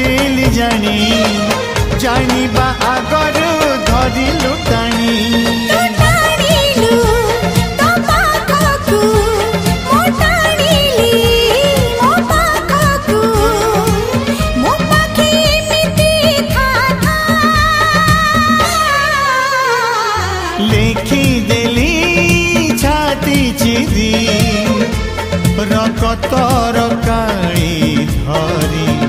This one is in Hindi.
खोजिली जानी जानिबा आगरु धरिलु टाणी लेखी देली छाती चिरी रकतर काली धरी